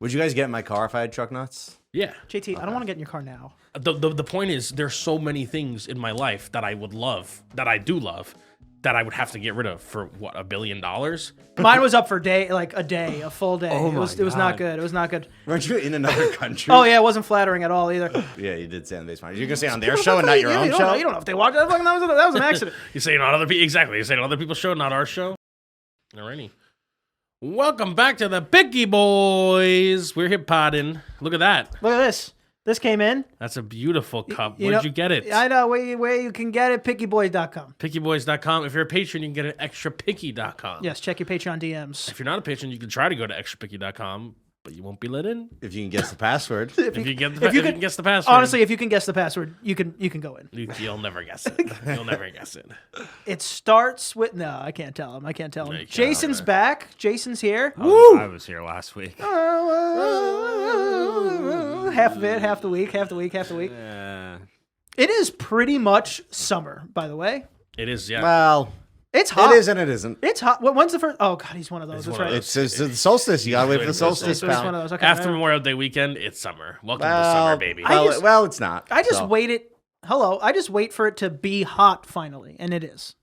Would you guys get in my car if I had truck nuts? Yeah. JT, I don't want to get in your car now. The point is, there's so many things in my life that I would love, that I do love, that I would have to get rid of for what, $1 billion? Mine was up for a full day. Oh it was not good. It was not good. Weren't you in another country? Oh yeah, it wasn't flattering at all either. Yeah, you did say on the basement. You're gonna say on their show and not your own show. You don't know if they watched that. That was an accident. You're saying on other people, exactly. You're saying on other people's show, not our show. Alrighty. Welcome back to the Picky Boys. We're here podding. Look at that. Look at this. This came in. That's a beautiful cup. You Where'd know, you get it? I know where you can get it. Pickyboys.com. Pickyboys.com. If you're a patron, you can get it at extrapicky.com. Yes, check your Patreon DMs. If you're not a patron, you can try to go to extrapicky.com, but you won't be let in. If you can guess the password. If you can guess the password. Honestly, if you can guess the password, you can go in. You'll never guess it. You'll never guess it. It starts with I can't tell him. No, you can't. Jason's back. Jason's here. I was here last week. Half of it, half the week. It is pretty much summer, by the way. It is, yeah. Well, It's hot. it is and it isn't. It's hot. When's the first? Oh God, he's one of those. That's right. It's the solstice. You gotta wait for the solstice. It's one of those. Okay. After Memorial Day weekend, it's summer. Welcome to summer, baby. Well, it's not. I just waited. Hello. I just wait for it to be hot finally, and it is.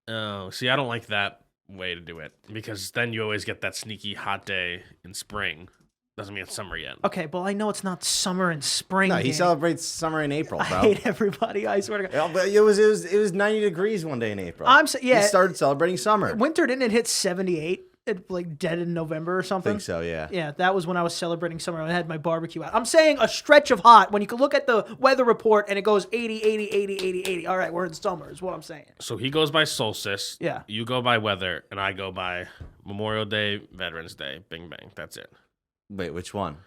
Oh, see, I don't like that way to do it because then you always get that sneaky hot day in spring. Doesn't mean it's summer yet. Okay, well I know it's not summer and spring. No, he Danny. celebrates summer in April, bro. I hate everybody. I swear to God. Yeah, but it was 90 degrees one day in April. Yeah. He started celebrating summer. Winter didn't it hit 78? It like dead in November or I something. think so, yeah. Yeah, that was when I was celebrating summer. I had my barbecue out. I'm saying a stretch of hot when you can look at the weather report and it goes 80, 80, 80, 80, 80. All right, we're in summer is what I'm saying. So he goes by solstice. Yeah. You go by weather, and I go by Memorial Day, Veterans Day. Bing bang. That's it. Wait, which one?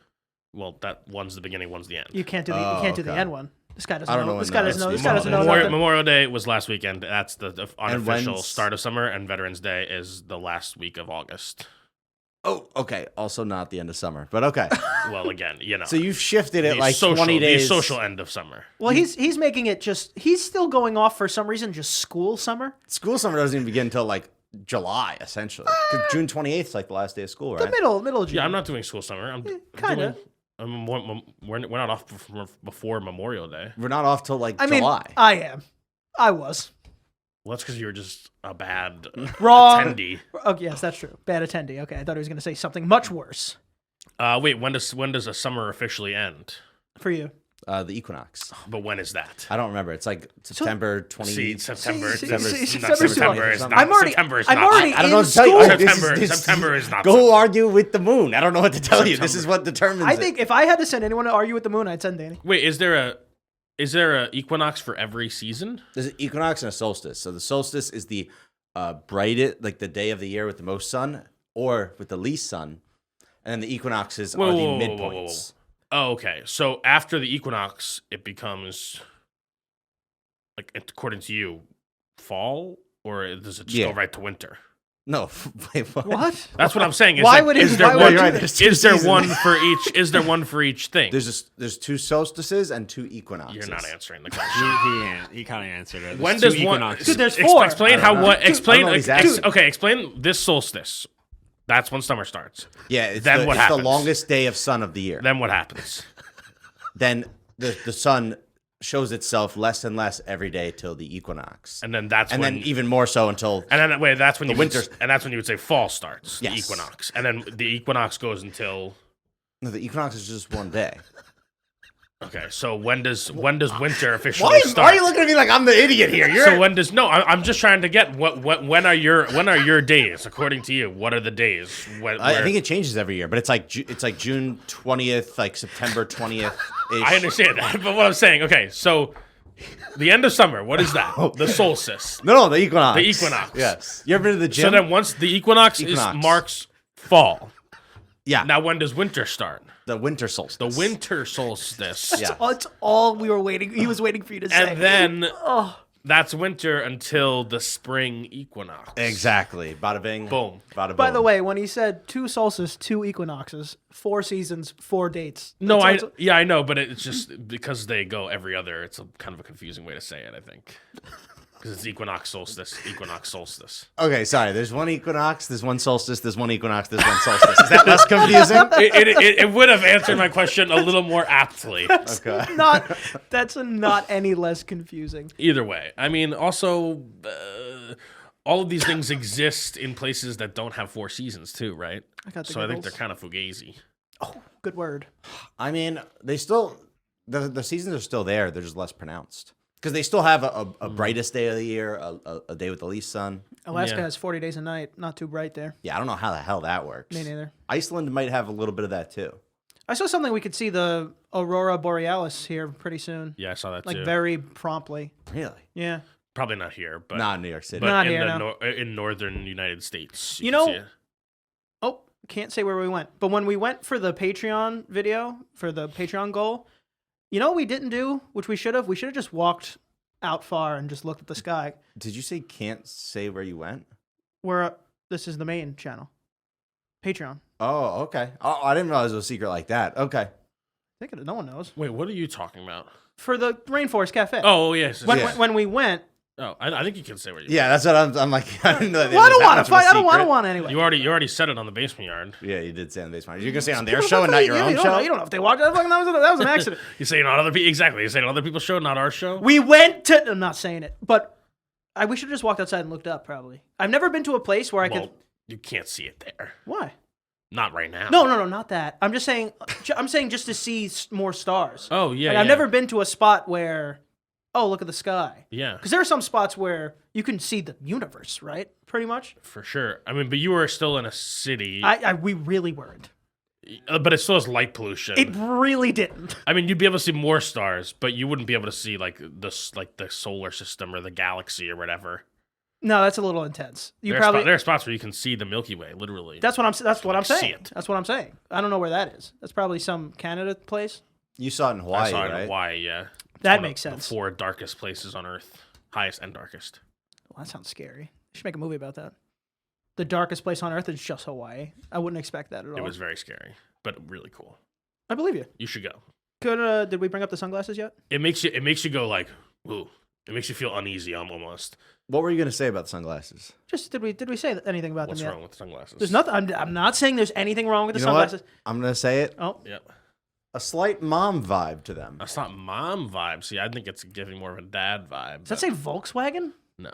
Well, that one's the beginning, one's the end. You can't do the end one. This guy doesn't I don't know. This guy doesn't know. This guy doesn't know. Memorial Day was last weekend. That's the unofficial when's- start of summer, and Veterans Day is the last week of August. Oh, okay. Also not the end of summer, but okay. Well, again, So you've shifted it like social, 20 days. The social end of summer. Well, he's making it he's still going off for some reason just school summer. School summer doesn't even begin until like July, essentially. 'Cause June 28th is like the last day of school, right? The middle of June. Yeah, I'm not doing school summer. I'm kinda. We're not off before Memorial Day. We're not off till like I mean, July. I am. I was. Well, that's because you were just a bad Wrong. attendee. Oh, yes, that's true. Bad attendee. Okay, I thought he was going to say something much worse Wait, when does a summer officially end? for you. The equinox. But when is that? I don't remember. It's like September 20. See, September. September is not. I'm already September is I'm not. already I don't know in what to tell you. school. September is not. Go argue with the moon. I don't know what to tell you. This is what determines I it. think if I had to send anyone to argue with the moon, I'd send Danny. Wait, is there a equinox for every season? There's an equinox and a solstice. So the solstice is the brightest, like the day of the year with the most sun, or with the least sun, and then the equinoxes are the midpoints. Oh, okay. So after the equinox, it becomes, like, according to you, fall, or does it just go right to winter? No, wait, what? What? That's what I'm saying. Is Why there, would it- is there why one? would you- Right, there's two Is there seasons. one for each? Is there one for each thing? There's two solstices and two equinoxes. You're not answering the question. He kind of answered it. When There's does two one? equinoxes. Dude, there's four. Explain I how don't know. what? Explain. I don't know what he's asking. Okay, explain this solstice. That's when summer starts. Yeah, it's, Then the, what it's happens? the longest day of sun of the year. Then what happens? Then the sun shows itself less and less every day till the equinox, And then that's and when. then even more so until And then wait, that's when The you winter- and that's when you would say fall starts. Yes. The equinox, and then the equinox goes until. no, the equinox is just one day. Okay, so when does winter officially start? Why are you looking at me like I'm the idiot here? So when does I'm just trying to get when are your days according to you? What are the days? I think it changes every year, but it's like June 20th, like September 20th. I understand that, but what I'm saying, okay, so the end of summer, what is that? Oh. The solstice. No, the equinox. The equinox. Yes. You ever been to the gym? So then once the equinox. Marks fall. yeah. Now when does winter start? the winter solstice. The winter solstice. Yeah. That's all we were waiting. He was waiting for you to say. And then that's winter until the spring equinox. Exactly. Bada bing. Boom. Bada boom. By the way, when he said 2 solstices, 2 equinoxes, 4 seasons, 4 dates. No, That's I know, but it's just because they go every other. It's a kind of a confusing way to say it, I think. Because it's equinox solstice. Equinox solstice. Okay, sorry. There's one equinox, there's one solstice, there's one equinox, there's one solstice. Is that less confusing? It would have answered my question a little more aptly. Okay. That's not any less confusing. Either way. I mean, also, all of these things exist in places that don't have 4 seasons too, right? So I think they're kind of fugazi. Oh, good word. I mean, they still the seasons are still there. They're just less pronounced because they still have a brightest day of the year, a day with the least sun. Alaska has 40 days a night. Not too bright there. Yeah, I don't know how the hell that works. Me neither. Iceland might have a little bit of that too. I saw something we could see the Aurora Borealis here pretty soon. Yeah, I saw that too. Like very promptly. Really? Yeah. Probably not here, but Not in New York City. but Not in here, the no. in northern United States. You can know- see it. Oh, can't say where we went. But when we went for the Patreon video, for the Patreon goal, you know what we didn't do, which we should have? We should have just walked out far and just looked at the sky. Did you say can't say where you went? This is the main channel. Patreon. Oh, okay. Oh, I didn't realize it was a secret like that. Okay. I think no one knows. Wait, what are you talking about? For the Rainforest Cafe. Oh, yes. When we went. Oh, I think you can say where you. Yeah, that's what I'm like. I didn't know that. Well, I don't want want to fight. I don't want anyway. You already said it on the basement yard. Yeah, you did say on the basement. You're gonna say on their show and not your own show. You don't know if they walked. That was an accident. You saying on other people? Exactly. You saying on other people's show, not our show. We went to. I'm not saying it, but we should have just walked outside and looked up. Probably. I've never been to a place where I could. You can't see it there. Why? Not right now. No, not that. I'm just saying. I'm saying just to see more stars. Oh yeah. Like, I've never been to a spot where. Oh, look at the sky. Yeah. Because there are some spots where you can see the universe, right? Pretty much. For sure. I mean, but you were still in a city. We really weren't. But it still has light pollution. It really didn't. I mean, you'd be able to see more stars, but you wouldn't be able to see like the solar system or the galaxy or whatever. No, that's a little intense. There are spots where you can see the Milky Way, literally. That's what I'm saying. See it. That's what I'm saying. I don't know where that is. That's probably some Canada place. You saw it in Hawaii, I saw it right? in Hawaii, yeah. It's That one makes of sense. The 4 darkest places on Earth, highest and darkest. Well, that sounds scary. You should make a movie about that. The darkest place on Earth is just Hawaii. I wouldn't expect that at all. It was very scary, but really cool. I believe you. You should go. Did we bring up the sunglasses yet? It makes you go like, ooh. It makes you feel uneasy almost. What were you gonna say about the sunglasses? Just did we say anything about What's them yet? wrong with sunglasses? There's nothing. I'm not saying there's anything wrong with the You know what? sunglasses. I'm gonna say it. Oh, Yep. A slight mom vibe to them. That's not mom vibe. See, I think it's giving more of a dad vibe. does that say Volkswagen? No.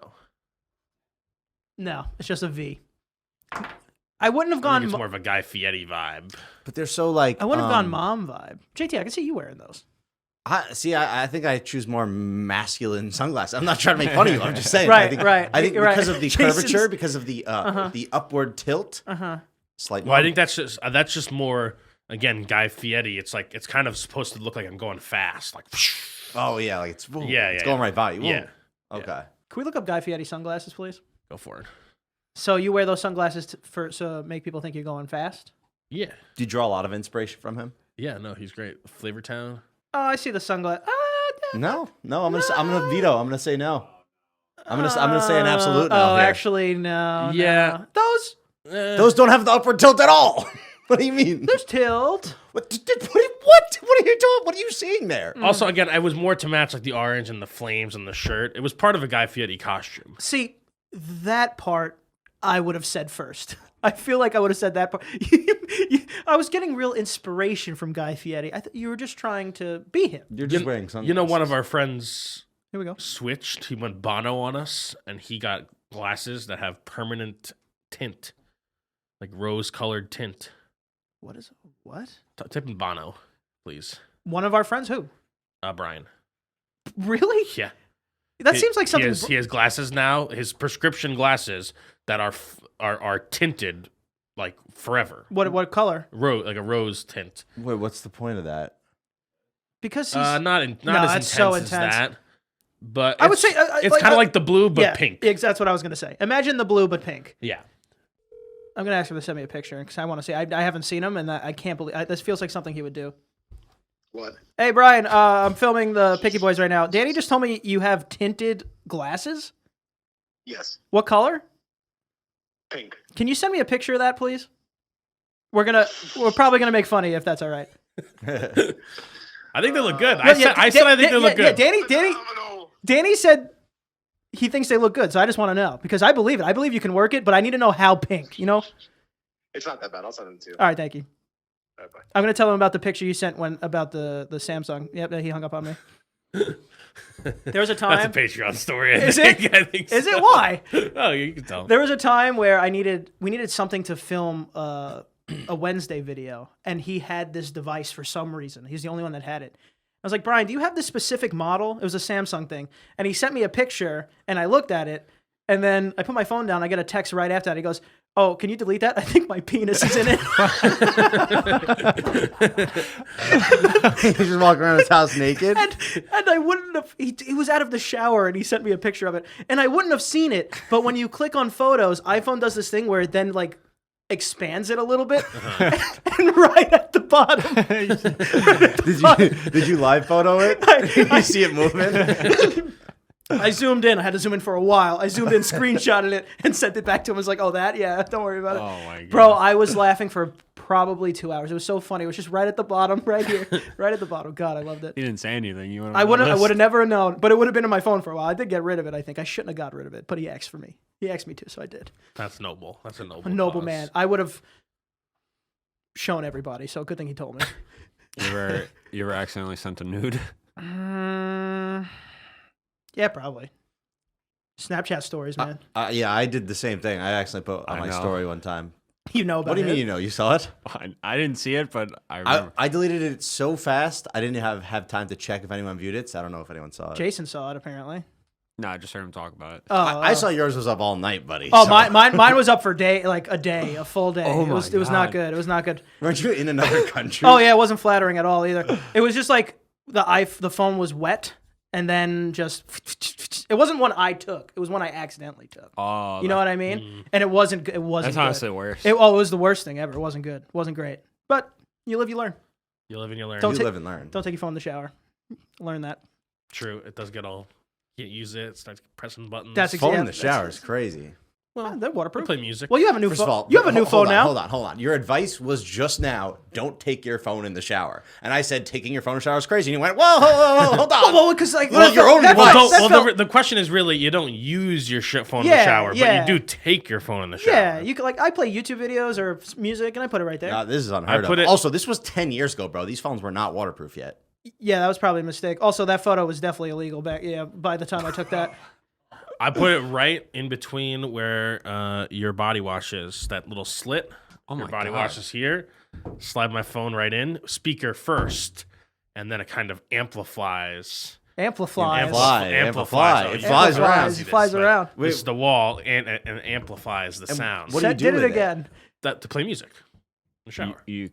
No, it's just a V. I wouldn't have I gone. think it's more of a Guy Fieri vibe. But they're so like. I wouldn't have gone mom vibe. JT, I can see you wearing those. I think I choose more masculine sunglasses. I'm not trying to make fun of you. I'm just saying. Right, I think, right. I think You're right. because of the Jason's- curvature, because of the upward tilt, slight. Well, I think that's just more again Guy Fieri. It's like it's kind of supposed to look like I'm going fast, like. Oh yeah, like it's Yeah, going right by you. Ooh. Yeah. Okay. Can we look up Guy Fieri sunglasses, please? Go for it. So you wear those sunglasses so make people think you're going fast? Yeah. Do you draw a lot of inspiration from him? Yeah. No, he's great. Flavortown. Oh, I see the sunglasses. No. I'm gonna veto. I'm gonna say no. I'm gonna say an absolute no. Oh, here. actually, no. Yeah. No. Those don't have the upward tilt at all. What do you mean? There's tilt. What are you doing? What are you seeing there? Also, again, I was more to match like the orange and the flames and the shirt. It was part of a Guy Fieri costume. See, that part I would have said first. I feel like I would have said that part. I was getting real inspiration from Guy Fieri. You were just trying to be him. You're just wearing sunglasses. You know, one of our friends Here we go. switched. He went Bono on us, and he got glasses that have permanent tint, like rose-colored tint. What? Type in Bono, please. One of our friends who? Brian. Really? Yeah. That seems like something. He has glasses now. His prescription glasses that are tinted like forever. What color? Like a rose tint. Wait, what's the point of that? Because he's Not as that's intense so as intense. that. But I would say it's kind of like the blue but yeah, pink. That's what I was gonna say. Imagine the blue but pink. Yeah. I'm gonna ask him to send me a picture because I want to see. I haven't seen him, and I can't believe this feels like something he would do. What? Hey Brian, I'm filming the Picky Boys right now. Danny just told me you have tinted glasses. Yes. What color? Pink. Can you send me a picture of that, please? We're probably gonna make fun of you if that's all right. I think they look good. Well, I said I think they look Yeah, good. Danny said he thinks they look good. So I just want to know because I believe it. I believe you can work it, but I need to know how pink. You know? It's not that bad. I'll send it to you. All right, thank you. All right, bye. I'm gonna tell him about the picture you sent about the Samsung. Yep, he hung up on me. There was a time. That's a Patreon story. Is it? I think Is so. it? Why? Oh, you can tell. There was a time where we needed something to film a Wednesday video, and he had this device for some reason. He's the only one that had it. I was like, Brian, do you have this specific model? It was a Samsung thing, and he sent me a picture, and I looked at it, and then I put my phone down. I get a text right after that. He goes, "Oh, can you delete that? I think my penis is in it." He's just walking around his house naked. And I wouldn't have. He was out of the shower and he sent me a picture of it, and I wouldn't have seen it. But when you click on photos, iPhone does this thing where it then like expands it a little bit, and right at the bottom. Did you live photo it? You see it moving? I zoomed in. I had to zoom in for a while. I zoomed in, screenshotted it, and sent it back to him. I was like, "Oh, that? Yeah, don't worry about it." Oh my god, Bro, I was laughing for probably 2 hours. It was so funny. It was just right at the bottom, right here, right at the bottom. God, I loved it. He didn't say anything. You I would have never known, but it would have been in my phone for a while. I did get rid of it. I think I shouldn't have got rid of it, but he asked for me. He asked me to, so I did. That's noble. That's a noble. A noble cause. man. I would have shown everybody. So good thing he told me. You ever accidentally sent a nude? Yeah, probably. Snapchat stories, man. Yeah, I did the same thing. I accidentally put on I my know. story one time. You know about What do you it. mean you know? You saw it? I didn't see it, but I remember. I deleted it so fast, I didn't have time to check if anyone viewed it, so I don't know if anyone saw it. Jason saw it apparently. No, I just heard him talk about it. Oh, I saw yours was up all night, buddy. Oh, so- mine was up for a full day. Oh It was not God. good. It was not good. Weren't you in another country? Oh yeah, it wasn't flattering at all either. It was just like the phone was wet, and then just it wasn't one I took. It was one I accidentally took. Oh, You know what I mean? And it wasn't. It wasn't. that's good. honestly worse. It was the worst thing ever. It wasn't good. It wasn't great. But you live, you learn. You live and you learn. Don't You ta- live and learn. Don't take your phone in the shower. Learn that. True. It does get all. You can't use it. Starts pressing buttons. That's Phone yeah, in the shower is crazy. Well, they're I waterproof. play music. Well, you have a new First of phone. all, You have a new phone now. Hold on. Your advice was just now, don't take your phone in the shower. And I said, taking your phone in the shower is crazy. And you went, whoa, hold on. Well, because like Well, your own that advice. felt- that Well, felt- the question is really you don't use your phone in Yeah, the shower, yeah. but you do take your phone in the shower. yeah, you could like I play YouTube videos or music, and I put it right there. Nah, this is unheard put of. it- Also, this was 10 years ago, bro. These phones were not waterproof yet. Yeah, that was probably a mistake. Also, that photo was definitely illegal back. Yeah, by the time I took that. I put it right in between where your body wash is. That little slit. Oh Your my body God. wash is here. Slide my phone right in. Speaker first, and then it kind of amplifies. Amplifies. Amplify. Amplifies. It flies around. It flies around. This is the wall and amplifies the sound. what do you Seth do did it with it? again. To play music in the shower. You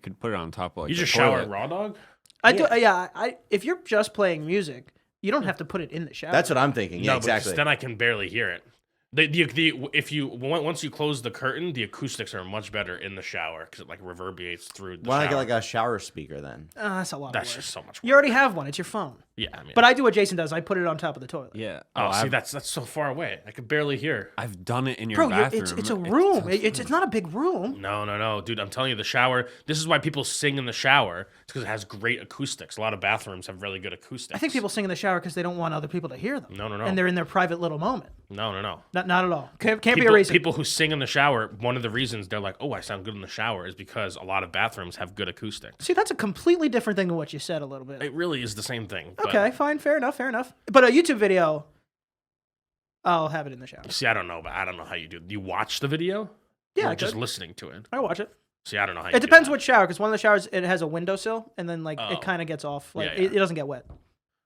could put it on top of like You the just shower toilet. raw dog? I do. Yeah. If you're just playing music, you don't have to put it in the shower. That's what I'm thinking. Yeah, No, exactly. but then I can barely hear it. Once you close the curtain, the acoustics are much better in the shower because it like reverberates through the Why shower. not get like a shower speaker then? That's a lot. That's of work. just so much. You already have one. It's your phone. Yeah, I mean, But I do what Jason does. I put it on top of the toilet. Yeah. oh, see, I've, that's so far away. I could barely hear. I've done it in your Bro, bathroom. it's a room. It's not a big room. No, dude. I'm telling you, the shower. This is why people sing in the shower. It's because it has great acoustics. A lot of bathrooms have really good acoustics. I think people sing in the shower because they don't want other people to hear them. No. And they're in their private little moment. No. Not at all. Can't be a People, reason. people who sing in the shower, one of the reasons they're like, "Oh, I sound good in the shower," is because a lot of bathrooms have good acoustics. See, that's a completely different thing than what you said a little bit. It really is the same thing. but- Okay, fine, fair enough. But a YouTube video, I'll have it in the shower. See, I don't know how you do. Do you watch the video? Yeah, Or I just could. listening to it. I watch it. See, I don't know how. It depends which shower, because one of the showers it has a windowsill, and then like Oh. it kind of gets off. Like Yeah, yeah. It doesn't get wet.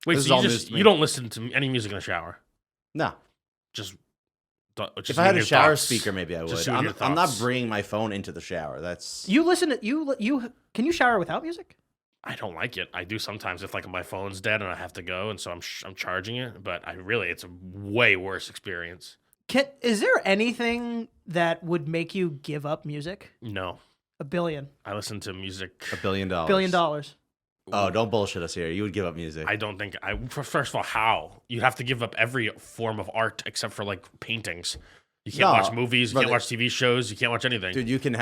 Wait, This is so all you news just to me. you don't listen to any music in the shower? No. Just If I had a your shower thoughts. speaker, maybe I would. Just your I'm not thoughts. bringing my phone into the shower. That's You listen to you. Can you shower without music? I don't like it. I do sometimes if like my phone's dead and I have to go, and so I'm charging it. But it's a way worse experience. Is there anything that would make you give up music? No, $1 billion. I listen to music. $1 billion. $1 billion. Oh, don't bullshit us here. You would give up music. I don't think first of all, how you have to give up every form of art except for like paintings. You can't No, watch movies. You brother. can't watch TV shows. You can't watch anything. Dude, you can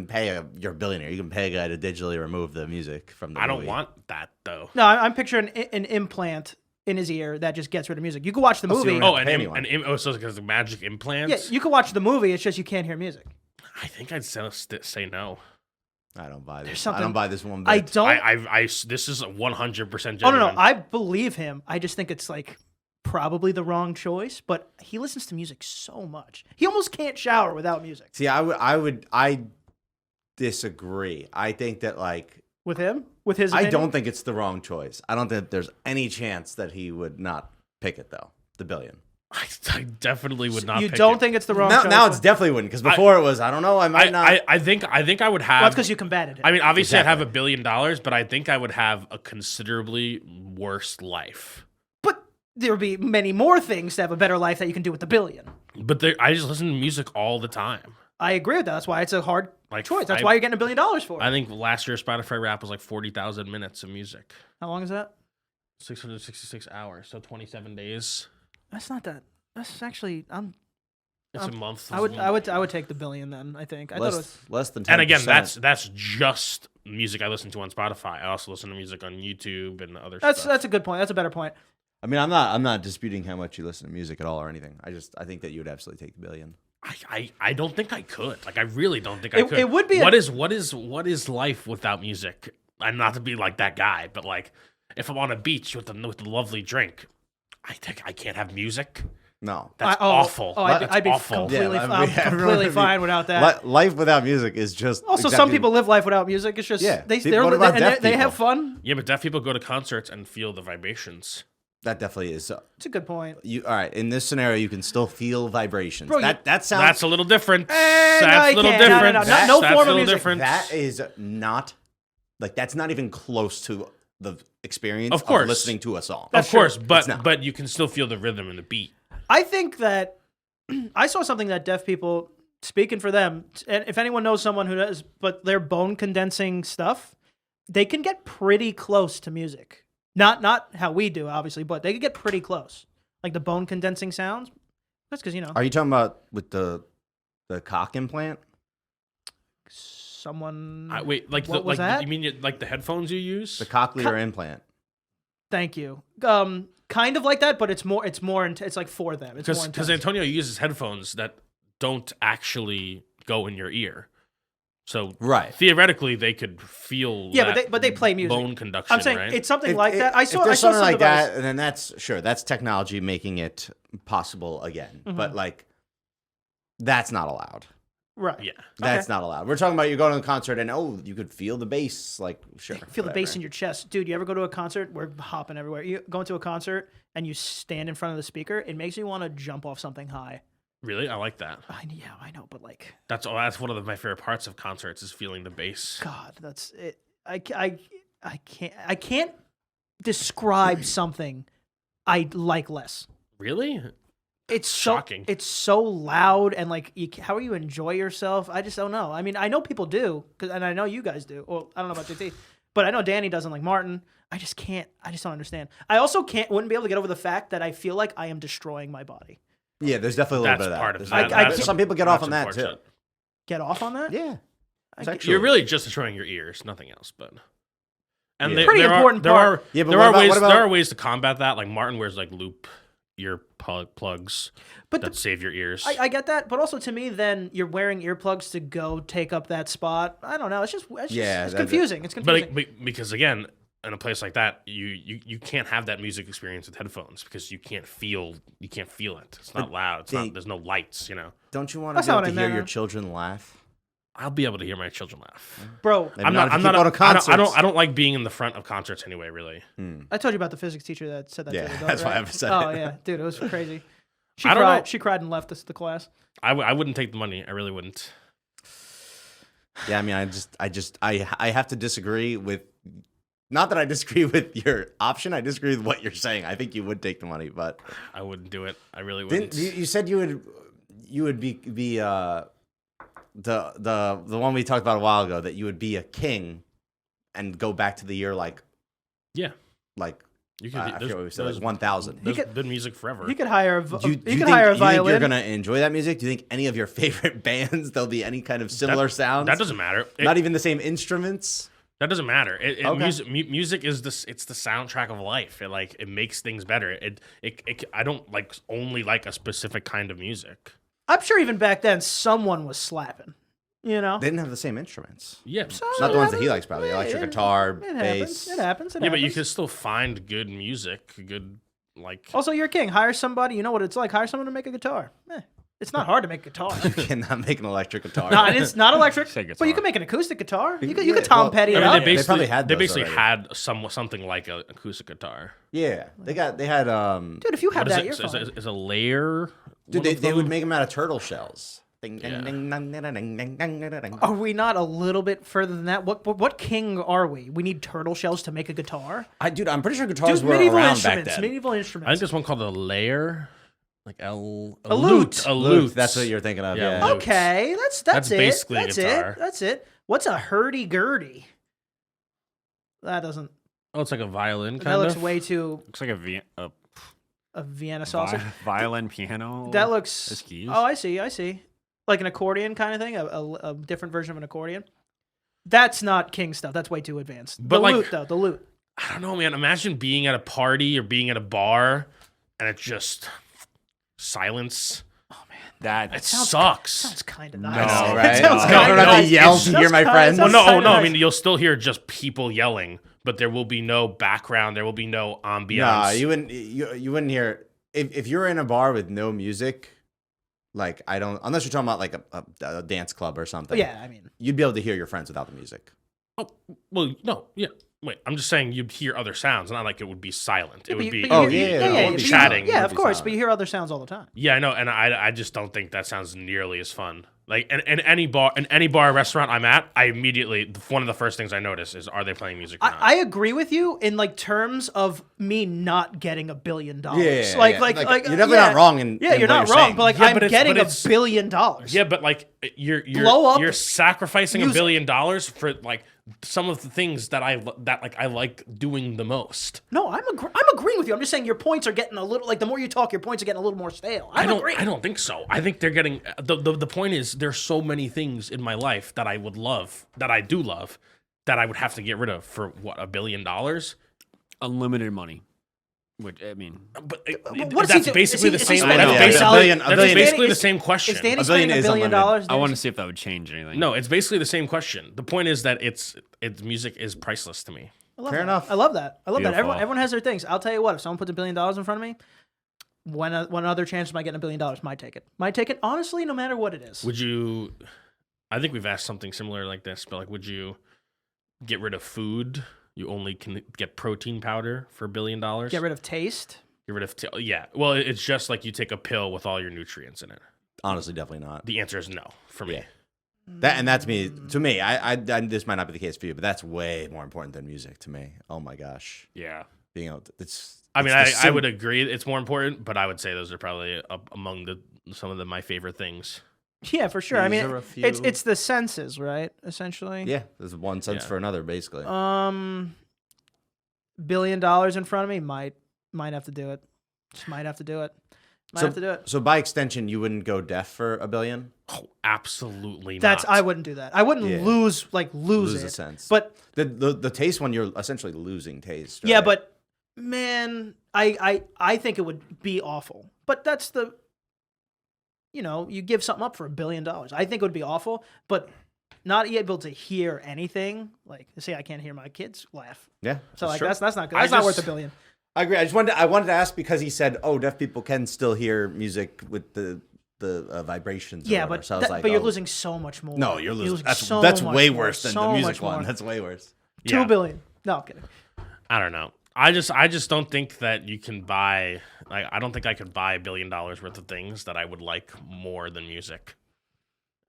pay you're a billionaire. You can pay a guy to digitally remove the music from the I don't movie. want that though. No, I'm picturing an implant in his ear that just gets rid of music. You can watch the Oh, so movie. you Oh, Pay anyone. so because of magic implants. Yeah, you can watch the movie. It's just you can't hear music. I think I'd say no. I don't buy this. I something- don't buy this one bit. I don't. This is 100% Oh genuine. no, I believe him. I just think it's like probably the wrong choice. But he listens to music so much. He almost can't shower without music. See, I disagree. I think that like With him, with his. I opinion? don't think it's the wrong choice. I don't think there's any chance that he would not pick it though. The billion. I definitely would not. You pick don't it. think it's the wrong Now, choice? now it's definitely wouldn't because before it was I don't know. I might not. I think I would have. Well, that's because you combated it. I mean, obviously, I'd have Exactly. $1 billion, but I think I would have a considerably worse life. But there would be many more things to have a better life that you can do with the billion. But I just listen to music all the time. I agree with that. That's why it's a hard Like, choice. That's I- why you're getting $1 billion for it. I think last year Spotify Rap was like 40,000 minutes of music, How long is that? 666 hours, so 27 days. That's not that. That's actually. It's a month. I would take the billion then. I think. I thought it was. less than 10%. And again, that's just music I listen to on Spotify. I also listen to music on YouTube and other stuff. That's a good point. That's a better point. I mean, I'm not disputing how much you listen to music at all or anything. I think that you would absolutely take the billion. I don't think I could. Like, I really don't think I It- could. it would be What is life without music? And not to be like that guy, but like if I'm on a beach with a lovely drink, I think I can't have music. No. That's Oh, awful. Oh, That's I'd be awful. completely, Yeah, I'm completely fine without that. Life without music is just. Also, some exactly- people live life without music. It's just Yeah. they What about deaf they have people? fun. Yeah, but deaf people go to concerts and feel the vibrations. That definitely is. It's a good point. You all right? In this scenario, you can still feel vibrations. Bro, that sounds. That's a little different. no, That's you a little can't. No, no, different. no, That's no a form of little music. different. That is not like that's not even close to the experience Of course. listening to a song. Of course, It's not. but you can still feel the rhythm and the beat. I think that I saw something that deaf people, speaking for them, and if anyone knows someone who does, but they're bone condensing stuff, they can get pretty close to music. Not how we do, obviously, but they can get pretty close. Like the bone condensing sounds. That's because, Are you talking about with the cock implant? someone. Wait, like What was like that? you mean like the headphones you use? The cochlear implant. Thank you. Kind of like that, but it's more. It's like for them. It's more Because intense. Antonio uses headphones that don't actually go in your ear. So Right. theoretically, they could feel Yeah, that but they play music. bone conduction, I'm saying right? it's something If- like that. I if saw. I there's saw something some like device. that, then that's technology making it possible again. Mm-hmm. But like, that's not allowed. Right. yeah. That's not allowed. We're talking about you going to a concert and you could feel the bass. Like, sure, Feel the bass in your chest, dude. You ever go to a concert? We're hopping everywhere. You go into a concert and you stand in front of the speaker. It makes me want to jump off something high. Really, I like that. Yeah, I know, but like, That's one of my favorite parts of concerts is feeling the bass. God, that's it. I can't describe something I like less. Really? It's Shocking. So, it's so loud and like, how are you enjoy yourself? I just don't know. I mean, I know people do, and I know you guys do. Well, I don't know about JT, but I know Danny doesn't like Martin. I just can't. I just don't understand. I also wouldn't be able to get over the fact that I feel like I am destroying my body. Yeah, there's definitely a little That's bit of that. part of There's- that. I That's- some people get off that's on that too. unfortunate. Get off on that? Yeah. I- Sexually. You're really just destroying your ears, nothing else. But and Yeah. there, Pretty there important are, part. Yeah, but there what are about- ways. what about- There are ways to combat that. Like Martin wears like loop ear plugs But that save your ears. I get that, but also to me, then you're wearing earplugs to go take up that spot. I don't know. It's confusing. It's confusing. But because again, in a place like that, you can't have that music experience with headphones because you can't feel it. It's not loud. It's not. There's no lights. You know. Don't you want to That's be able not to what I hear meant, your huh? children laugh? I'll be able to hear my children laugh. Bro, Maybe not if you keep going to I concerts. don't like being in the front of concerts anyway. Really. I told you about the physics teacher that said that. Yeah, to the that's right? why I said Oh it. yeah, dude, it was crazy. I don't know. She cried and left the class. I wouldn't take the money. I really wouldn't. Yeah, I mean, I have to disagree with. Not that I disagree with your option. I disagree with what you're saying. I think you would take the money, but I wouldn't do it. I really wouldn't. you said you would be the one we talked about a while ago, that you would be a king and go back to the year like Yeah. I You forget what we said, like 1000. There's could- been music forever. He could hire Do you could think, hire a you think violin. you're gonna enjoy that music? Do you think any of your favorite bands there'll be any kind of similar sounds? That doesn't matter. Not even the same instruments. That doesn't matter. Okay. Music is it's the soundtrack of life. It makes things better. I don't only like a specific kind of music. I'm sure even back then someone was slapping. You know, They didn't have the same instruments. Yeah, Not the ones that he likes, probably. Yeah, Electric guitar, It bass. happens. yeah, but you can still find good music. Good Also, you're a king. Hire somebody. You know what it's like. Hire someone to make a guitar. It's not hard to make a guitar. You cannot make an electric guitar. No, it's not electric. Say But you guitar. can make an acoustic guitar. You Yeah, could Tom well, Petty it I mean, up. they probably had they those basically already. had something like an acoustic guitar. Yeah, they had. Dude, if you have What is that, it? you're fine. Is a layer? Dude, one of they would them? make them out of turtle shells. Ding, ding, Yeah. ding, ding, ding, ding, ding, ding, ding, ding. Are we not a little bit further than that? What king are we? We need turtle shells to make a guitar? Dude, I'm pretty sure guitars Dude, were medieval around back instruments. then. Medieval I instruments. think there's one called a layer, like a lute. A Lute, lute. that's what you're thinking of. Yeah, Yeah. lute. Okay, that's That's it. basically a That's guitar. it. That's it. What's a hurdy-gurdy? That doesn't. Oh, it's like a violin kind That looks of. way too Looks like a Vienna sausage. violin piano. That looks. as keys. Oh, I see. Like an accordion kind of thing, a different version of an accordion. That's not king stuff. That's way too advanced. But the like- lute, though, the lute. I don't know, man. Imagine being at a party or being at a bar, and it's just silence. That It sucks. Sounds kind of No, nice. I know, It right? sounds I kinda don't have to nice. yell It to sounds hear my kinda- friends. it Well, sounds no, kinda no. I nice. mean, you'll still hear just people yelling, but there will be no background. There will be no ambiance. Nah, you wouldn't. You wouldn't hear if you're in a bar with no music. Like I don't, unless you're talking about like a dance club or something. Yeah, I mean, You'd be able to hear your friends without the music. Oh, well, no, yeah. Wait, I'm just saying you'd hear other sounds. Not like it would be silent. It but would you- be. but you Oh, hear- yeah, yeah, no, yeah, it would but be you- chatting. Yeah, It of would be course, silent. but you hear other sounds all the time. Yeah, I know, and I just don't think that sounds nearly as fun. Like in any bar or restaurant I'm at, I immediately one of the first things I notice is are they playing music or not? I agree with you in like terms of me not getting $1 billion. Yeah, like yeah. Like you're definitely not wrong in yeah, in you're what not you're wrong, saying. but like Yeah, I'm but it's- getting but $1 it's- billion. Yeah, but like you're Blow up you're sacrificing music. $1 billion for like some of the things that I like doing the most. No, I'm agreeing with you. I'm just saying your points are getting a little like the more you talk, your points are getting a little more stale. I agree. don't think so. I think they're getting the point is there's so many things in my life that I would love, that I do love, that I would have to get rid of for what, $1 billion? unlimited money. Which I mean, What But is he that's doing? basically Is the he same. spending That's $1 billion? that's $1 billion basically the is- same question. Is Danny $1 billion spending $1 is billion? unlimited. I want to see if that would change anything. No, it's basically the same question. The point is that it's music is priceless to me. I love Fair that. enough. I love that. Beautiful. Everyone has their things. I'll tell you what. If someone puts $1 billion in front of me, one other chance of my getting $1 billion, might take it. Might take it. Honestly, no matter what it is. Would you? I think we've asked something similar like this, but like, would you get rid of food? You only can get protein powder for $1 billion. Get rid of taste. Get rid of yeah. Well, it's just like you take a pill with all your nutrients in it. Honestly, definitely not. The answer is no for me. Yeah. That's me. To me, I this might not be the case for you, but that's way more important than music to me. Oh my gosh, Yeah. being able to, it's. I mean, it's the I would agree it's more important, but I would say those are probably among some of my favorite things. Yeah, for sure. I These mean, are a it's few. the senses, right? Essentially. Yeah, there's one sense Yeah. for another, basically. $1 billion in front of me might have to do it. Just might have to do it. Might have to do it. So by extension, you wouldn't go deaf for $1 billion. Oh, absolutely That's not. I wouldn't do that. I wouldn't Yeah. lose Lose it. a sense. But The taste one, you're essentially losing taste. yeah, right? but man, I think it would be awful. But that's the you give something up for $1 billion. I think it would be awful, but not able to hear anything. Like say I can't hear my kids laugh. yeah. So like true. that's not good. I That's not worth just- $1 billion. I agree. I wanted to ask because he said, "Oh, deaf people can still hear music with the vibrations." Or Yeah, whatever. but So I was like, but you're oh. losing so much more. No, you're losing. That's so that's much way more, worse than so the music much more. one. That's way worse. Yeah. $2 billion. No, I'm kidding. I don't know. I just don't think that you can buy. Like, I don't think I could buy $1 billion worth of things that I would like more than music.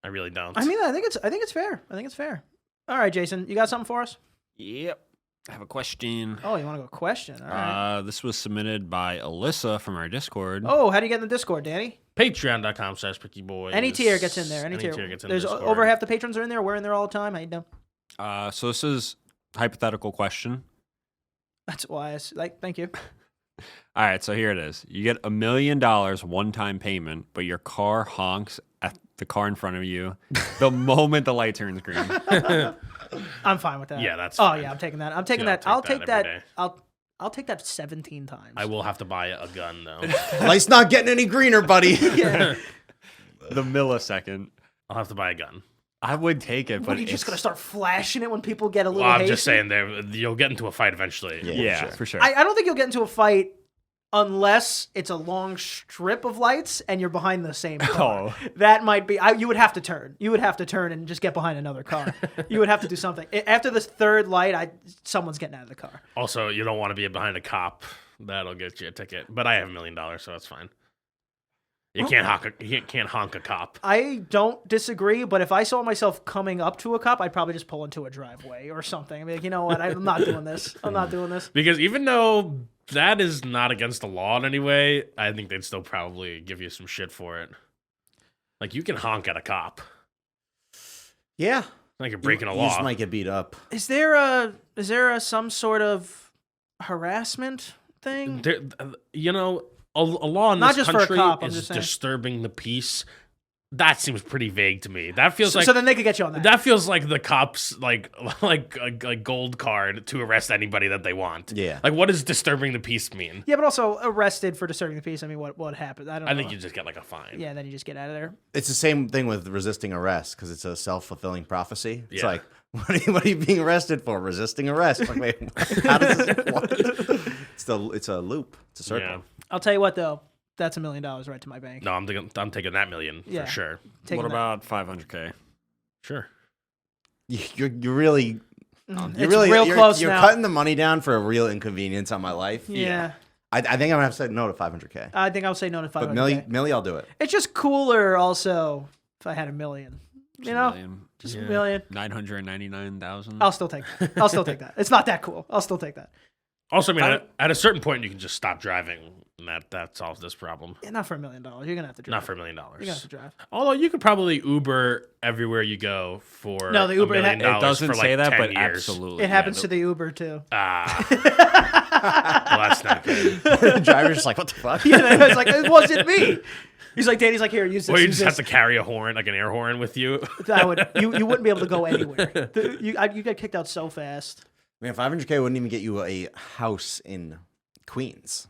I really don't. I mean, I think it's fair. I think it's fair. All right, Jason, you got something for us? Yep. I have a question. Oh, you want to go question? All right. This was submitted by Alyssa from our Discord. Oh, how do you get in the Discord, Danny? Patreon.com/PickyBoys. Any tier gets in there. Any tier. gets in There's Discord. over half the patrons are in there. We're in there all the time. How you doing? So this is hypothetical question. That's why thank you. All right, so here it is. You get $1 million one-time payment, but your car honks at the car in front of you the moment the light turns green. I'm fine with that. Yeah, that's Oh fine. yeah, I'm taking that. I'm taking Yeah, that. I'll take every that. day. I'll take that 17 times. I will have to buy a gun though. Light's not getting any greener, buddy. Yeah. The millisecond. I'll have to buy a gun. I would take it, What, but are you just it's- gonna start flashing it when people get a little Well, I'm hasty? just saying, you'll get into a fight eventually. Yeah, sure. for sure. I don't think you'll get into a fight unless it's a long strip of lights and you're behind the same car. Oh. That might be. You would have to turn. You would have to turn and just get behind another car. You would have to do something. After this third light, someone's getting out of the car. Also, you don't want to be behind a cop. That'll get you a ticket. But I have $1 million, so that's fine. You can't honk a cop. I don't disagree, but if I saw myself coming up to a cop, I'd probably just pull into a driveway or something. I'd be like, you know what? I'm not doing this. I'm not doing this. Because even though that is not against the law in any way, I think they'd still probably give you some shit for it. Like, you can honk at a cop. Yeah. Like you're breaking a You law. just might get beat up. Is there some sort of harassment thing? There, a law in Not this just for a country cop, I'm is just saying. disturbing the peace. That seems pretty vague to me. That feels So like then they could get you on that. that feels like the cops like a gold card to arrest anybody that they want. Yeah. Like, what does disturbing the peace mean? Yeah, but also arrested for disturbing the peace. I mean, what happened? I don't know. I think you just get like a fine. Yeah, then you just get out of there. It's the same thing with resisting arrest because it's a self-fulfilling prophecy. It's Yeah. like, what are you being arrested for? Resisting arrest. Like, wait, how does this what? It's a loop. It's a circle. Yeah. I'll tell you what, though. That's $1 million right to my bank. No, I'm taking that million Yeah. for sure. Taking what that. about 500K? Sure. You're really. It's You're really real you're, close you're now. cutting the money down for a real inconvenience on my life. Yeah. I think I'm gonna have to say no to 500K. I think I'll say no to 500K. But Millie, I'll do it. It's just cooler also if I had $1 million. You know? Just Yeah. $1 million. 999,000. I'll still take that. I'll still take that. It's not that cool. I'll still take that. Also, I mean, at a certain point, you can just stop driving, and that solves this problem. Yeah, not for $1 million. You're gonna have to drive. Not for $1 million. You're gonna have to drive. Although you could probably Uber everywhere you go for No, the Uber- $1 million It doesn't for say like that, 10 but years. absolutely. It happens to the Uber too. Well, that's not good. The driver's just like, what the fuck? Yeah, it's like it wasn't me. He's like, Danny's like, here, use this. Or you use just have this. to carry a horn, like an air horn, with you. You wouldn't be able to go anywhere. You get kicked out so fast. Man, 500K wouldn't even get you a house in Queens.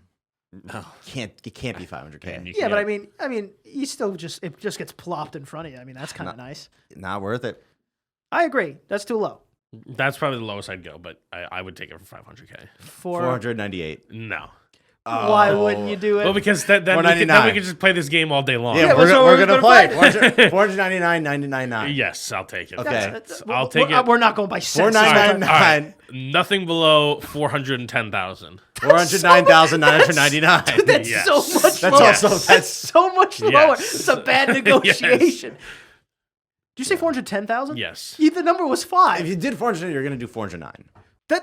No. It can't be 500K. Yeah, but I mean, you still it just gets plopped in front of you. I mean, that's kind of nice. Not worth it. I agree. That's too low. That's probably the lowest I'd go, but I would take it for 500K. 498. No. Why wouldn't you do it? Well, because then we $499. can just play this game all day long. Yeah, but so we're we're gonna gonna play 499.999. Yes, I'll take it. Okay. I'll take it. We're not going by cents. 499. All right. Nothing below 410,000. 409,999. That's Yes. so much That's lower. also- That's so much lower. Yes. It's a bad negotiation. Did you say 410,000? Yes. The number was 5. If you did 400, you're gonna do 409.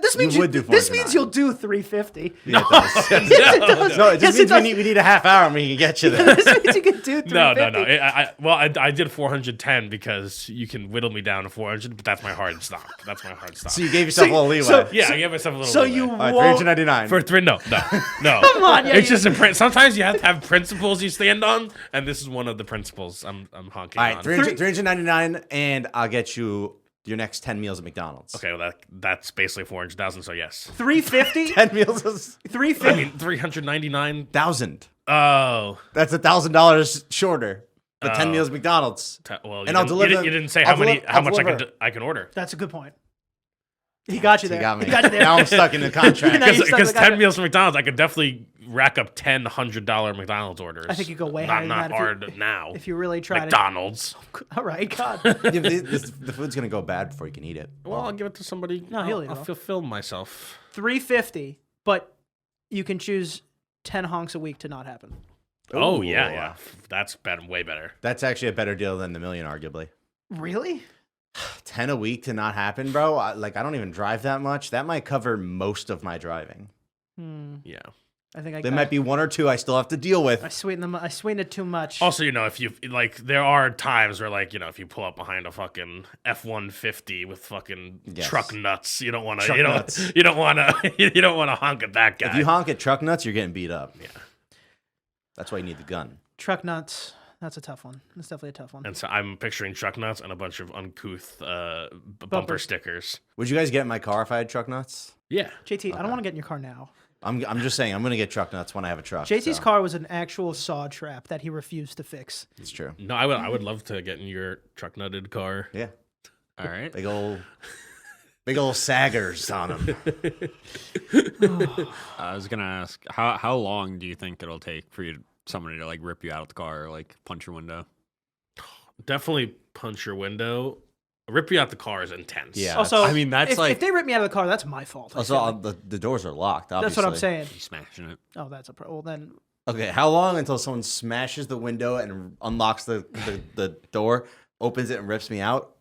This means you would do this 409. means you'll do 350. Yeah, it does. Yes, it does. No, it just Yes, it means does. we need a half hour and we can get you there. This means you can do 350. No. I did 410 because you can whittle me down to 400, but that's my hard stop. That's my hard stop. So you gave yourself a little leeway. Yeah, I gave myself a little So leeway. you All right, won't. 399. For 3, no. Come on, yeah, it's you- just sometimes you have to have principles you stand on, and this is one of the principles I'm honking All right, on. 399, and I'll get you your next 10 meals at McDonald's. Okay, well that's basically 400,000. So yes, 350. 10 meals is 350. I mean 399. 1,000. Oh, That's $1,000 shorter. The 10 meals at McDonald's. well, And I'll deliver- You didn't say I'll how many, deliver- how I'll much deliver. I can order. That's a good point. He got you there. You got me. He got you there. Now I'm stuck in the contract. Now you're stuck Because with the 10 guy. meals from McDonald's, I could definitely rack up 10 $100 McDonald's orders. I think you go way not, higher than Not that if hard now. If you really try McDonald's. to. All right, God. Yeah, the food's going to go bad before you can eat it. Well, I'll give it to somebody. No, he'll eat it I'll all. fulfill myself. 350, but you can choose 10 honks a week to not happen. Oh Ooh. yeah. That's way better. That's actually a better deal than the million, arguably. Really? 10 a week to not happen, bro. I don't even drive that much. That might cover most of my driving. Yeah. I think There might be 1 or 2 I still have to deal with. I sweeten it too much. Also, if you there are times where if you pull up behind a fucking F-150 with fucking Yes. truck nuts, you don't want Truck nuts. to you don't want to honk at that guy. If you honk at truck nuts, you're getting beat up. Yeah. That's why you need the gun. Truck nuts. That's a tough one. That's definitely a tough one. And so I'm picturing truck nuts and a bunch of uncouth bumper stickers. Would you guys get in my car if I had truck nuts? Yeah. JT, I don't want to get in your car now. I'm just saying I'm gonna get truck nuts when I have a truck. JT's so. car was an actual saw trap that he refused to fix. It's true. No, I would love to get in your truck nutted car. Yeah. All right. Big old saggers on them. I was gonna ask, how long do you think it'll take for somebody to like rip you out of the car or like punch your window? Definitely punch your window. Rip you out the car is intense. Yeah. Also, I mean, that's if they rip me out of the car, that's my fault. I feel Also, like. the doors are locked. Obviously. That's what I'm saying. You smashing it. Oh, that's a pro. Well, then Okay, how long until someone smashes the window and unlocks the door, opens it and rips me out?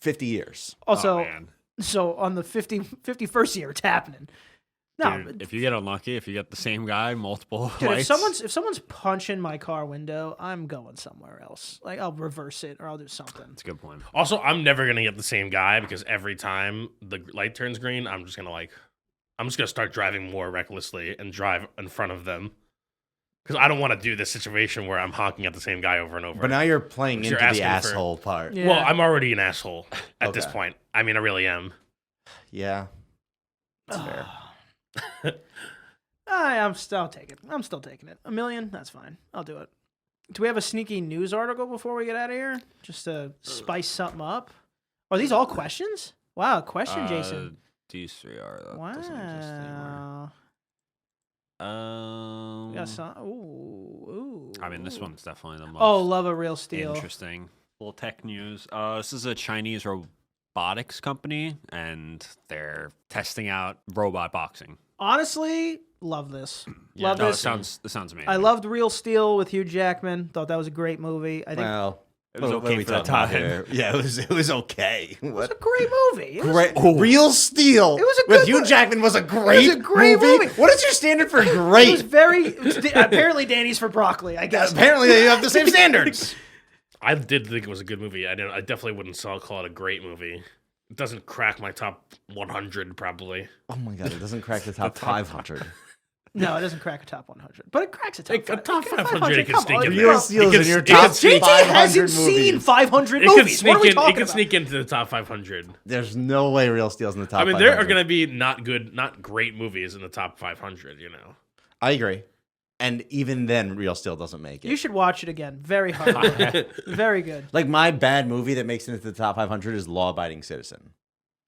50 years. also, Oh, man. so on the 51st year, it's happening. No, Dude, if you get unlucky, if you get the same guy multiple dude, lights, if someone's punching my car window, I'm going somewhere else. Like I'll reverse it or I'll do something. that's a good point. Also, I'm never gonna get the same guy because every time the light turns green, I'm just gonna start driving more recklessly and drive in front of them. Because I don't want to do this situation where I'm honking at the same guy over and over. But now you're playing Because into you're the asking for- asshole part. Yeah. Well, I'm already an asshole at this Okay. point. I mean, I really am. Yeah. That's fair. I'm still taking it. I'm still taking it. $1 million, that's fine. I'll do it. Do we have a sneaky news article before we get out of here? Just to spice something up? Are these all questions? Wow, question, Jason. These three are. That doesn't exist anymore. Wow. We got some, ooh. I mean, this one's definitely the most Oh, love a real steal. interesting. Little tech news. This is a Chinese robotics company, and they're testing out robot boxing. Honestly, love this. Yeah, love No, this. it sounds amazing. I loved Real Steel with Hugh Jackman. Thought that was a great movie. I think Well, It was what are okay we for the talking about time. here? Yeah, it was okay. it was What? a great movie. It was- Great. Real Steel. It was a with good Hugh mo- Jackman was a great, great movie. What is your standard for It was great? very. Apparently, Danny's for broccoli. I guess. Apparently, they have the same standards. I did think it was a good movie. I definitely wouldn't call it a great movie. It doesn't crack my top 100 probably. Oh my god, it doesn't crack the top 500. No, it doesn't crack a top 100, but it cracks a top. A top 500 it can Come sneak on, in bro. there. Real Steel's It in your can- top it can- 500 hasn't seen movies. 500 It can movies. What are we talking about? sneak into the top 500. There's no way Real Steel's in the top. I mean, 500. there are going to be not great movies in the top 500. You know, I agree, and even then, Real Steel doesn't make it. You should watch it again. Very hard. Very good. Like my bad movie that makes it into the top 500 is Law Abiding Citizen.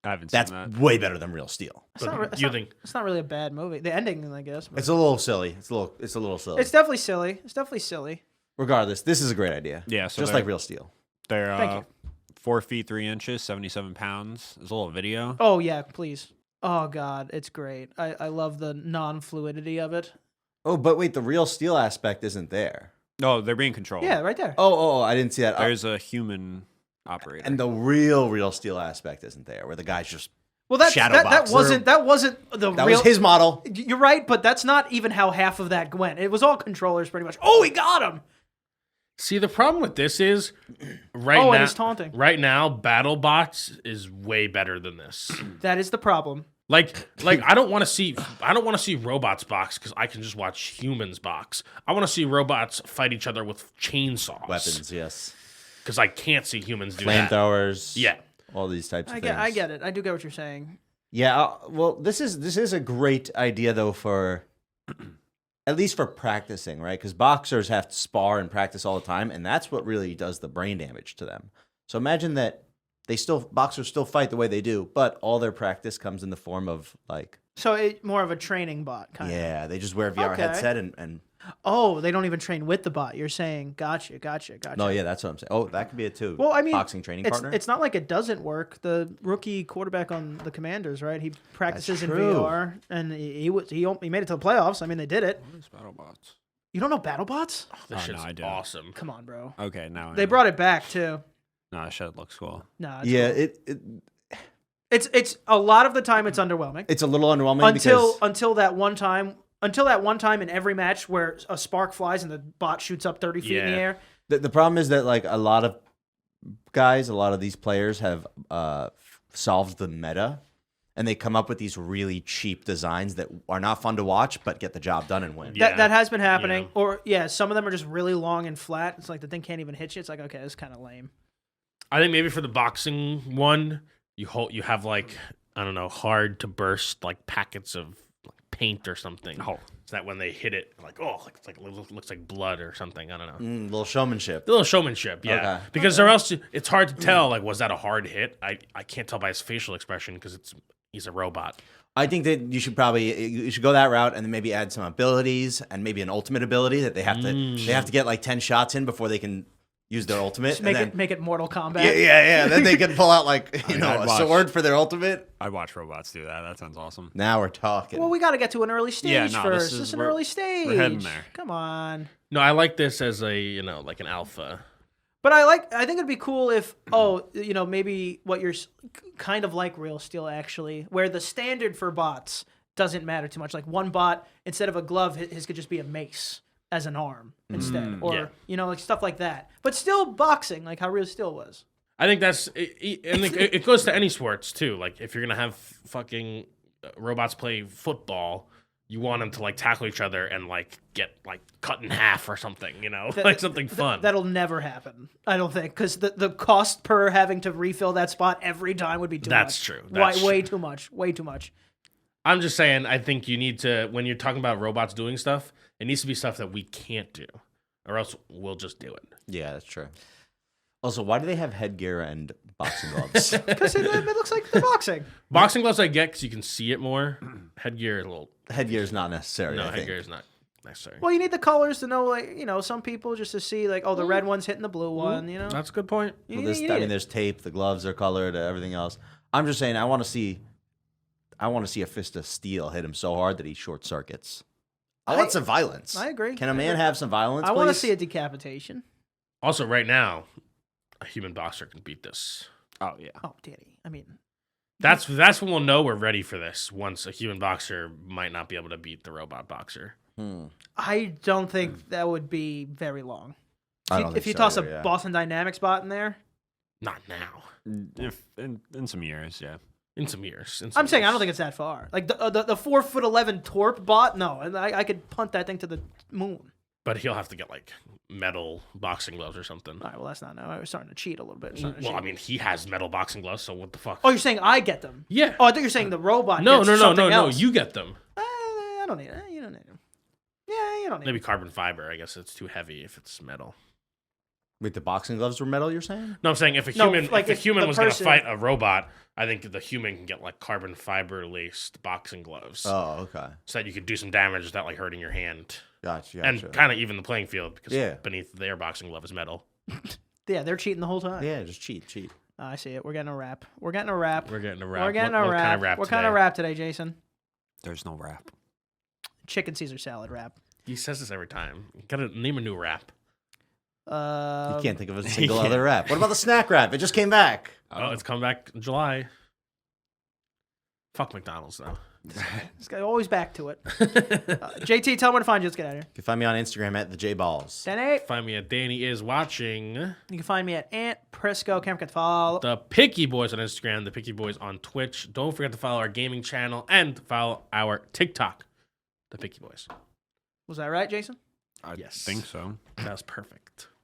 I haven't That's seen that. way better than Real Steel. It's not, re- it's, you not, think- it's not really a bad movie. The ending, I guess. But It's a little silly. It's a little silly. it's definitely silly. It's definitely silly. Regardless, this is a great idea. Yeah, so just they're- like Real Steel. They're Thank you. 4 feet 3 inches, 77 pounds. There's a little video. Oh yeah, please. Oh god, it's great. I love the non-fluidity of it. Oh, but wait, the Real Steel aspect isn't there. No, they're being controlled. Yeah, right there. Oh, I didn't see that. There's a human operator. And the Real Steel aspect isn't there, where the guy's just Well, that Shadowboxer. wasn't the that real. was his model. You're right, but that's not even how half of that went. It was all controllers, pretty much. Oh, he got him. see the problem with this is And now. he's taunting. Right now, BattleBots is way better than this. That is the problem. Like I don't want to see robots box because I can just watch humans box. I want to see robots fight each other with chainsaws. Weapons, yes. Because I can't see humans do that. Flamethrowers. Yeah. All these types of I things. get it. I do get what you're saying. Yeah, well, this is a great idea though for at least for practicing, right? Because boxers have to spar and practice all the time, and that's what really does the brain damage to them. So imagine that boxers still fight the way they do, but all their practice comes in the form of like, So more of a training bot kind of. yeah, they just wear a VR Okay. headset and Oh, they don't even train with the bot. You're saying, gotcha. no, yeah, that's what I'm saying. Oh, that could be it too. Well, I mean, boxing training partner. It's not like it doesn't work. The rookie quarterback on the Commanders, right? He practices in true. VR, and he made it to the playoffs. I mean, they did it. What is BattleBots? You don't know BattleBots? This Oh, shit's no, I don't. awesome. Come on, bro. Okay, now I They know. brought it back too. No, that shit looks cool. No, yeah, cool. It's a lot of the time it's underwhelming it's a little underwhelming until that one time in every match where a spark flies and the bot shoots up 30 feet in the Yeah. air. the problem is that like a lot of these players have solved the meta, and they come up with these really cheap designs that are not fun to watch, but get the job done and win. Yeah. That has been happening. Yeah. Or some of them are just really long and flat. It's like the thing can't even hit you. It's like, okay, this is kind of lame. I think maybe for the boxing one, you have like, I don't know, hard to burst like packets of paint or something. Oh. So that when they hit it, like, oh, it looks like blood or something. I don't know. Little showmanship. A little showmanship, yeah. Okay. Because or else it's hard to tell. Like, was that a hard hit? I can't tell by his facial expression because he's a robot. I think that you should go that route and then maybe add some abilities and maybe an ultimate ability that they have to get like 10 shots in before they can use their ultimate. Just make it Mortal Kombat. Yeah. Then they can pull out like I'd a watch. sword for their ultimate. I watch robots do that. That sounds awesome. Now we're talking. Well, we got to get to an early stage Yeah, no, first. this This is- is an we're- early stage. we're heading there. Come on. No, I like this as a like an alpha. But I think it'd be cool if, maybe what you're kind of like Real Steel, actually, where the standard for bots doesn't matter too much. Like one bot, instead of a glove, his could just be a mace as an arm instead. Or, yeah. like stuff like that. But still boxing, like how Real Steel was. I think and it goes to any sports too. Like if you're gonna have fucking robots play football, you want them to like tackle each other and like get like cut in half or something, like something fun. That'll never happen, I don't think, because the cost per having to refill that spot every time would be too much. That's true. That's Way true. too much. Way too much. I'm just saying, I think you need to, when you're talking about robots doing stuff, it needs to be stuff that we can't do, or else we'll just do it. Yeah, that's true. Also, why do they have headgear and boxing gloves? Because it looks like the boxing. Boxing gloves I get because you can see it more. Headgear is a little. Headgear is not necessary. No, I think. headgear is not necessary. Well, you need the colors to know, like, some people just to see, like, oh, the red one's hitting the blue one, That's a good point. You Well, need it. there's tape. The gloves are colored. Everything else. I'm just saying. I want to see a fist of steel hit him so hard that he short circuits. I want some violence. I agree. Can a man have some violence? I want to please? see a decapitation. Also, right now, a human boxer can beat this. Oh yeah. Oh, Danny. I mean, That's when we'll know we're ready for this. Once a human boxer might not be able to beat the robot boxer. I don't think that would be very long. I don't If think you so toss either, a yeah. Boston Dynamics bot in there, Not now. If in some years, yeah. In some years. I'm saying I don't think it's that far. Like the 4'11" Torp bot, no, and I could punt that thing to the moon. But he'll have to get like metal boxing gloves or something. All right, well that's not. No, I was starting to cheat a little bit. Well, I mean, he has metal boxing gloves, so what the fuck? Oh, you're saying I get them? Yeah. Oh, I thought you were saying the robot. No, gets no, no, something no, no. else. You get them. I don't need it. You don't need them. Yeah, you don't need Maybe them. carbon fiber. I guess it's too heavy if it's metal. Wait, the boxing gloves were metal. You're saying? No, I'm saying if a No, human, like, if a if human the was going to person- fight a robot, I think the human can get like carbon fiber laced boxing gloves, Oh, okay. so that you could do some damage without like hurting your hand, Gotcha. and kind of even the playing field because Yeah. beneath their boxing glove is metal. Yeah, they're cheating the whole time. Yeah, just cheat. I see it. We're getting a wrap. We're getting a wrap. We're getting a wrap. We're getting What a wrap. kind of wrap What today? kind of wrap today, Jason? There's no wrap. Chicken Caesar salad wrap. He says this every time. Gotta name a new wrap. You can't think of a single other wrap. What about the snack wrap? It just came back. Oh, it's come back in July. Fuck McDonald's though. This guy always back to it. JT, tell me where to find you. Let's get out of here. You can find me on Instagram at the JBalls. Danny, Find me at Danny is watching. you can find me at Ant Prisco. Camera can follow. The Picky Boys on Instagram, the Picky Boys on Twitch. Don't forget to follow our gaming channel and follow our TikTok, the Picky Boys. Was that right, Jason? I Yes. think so. That was perfect.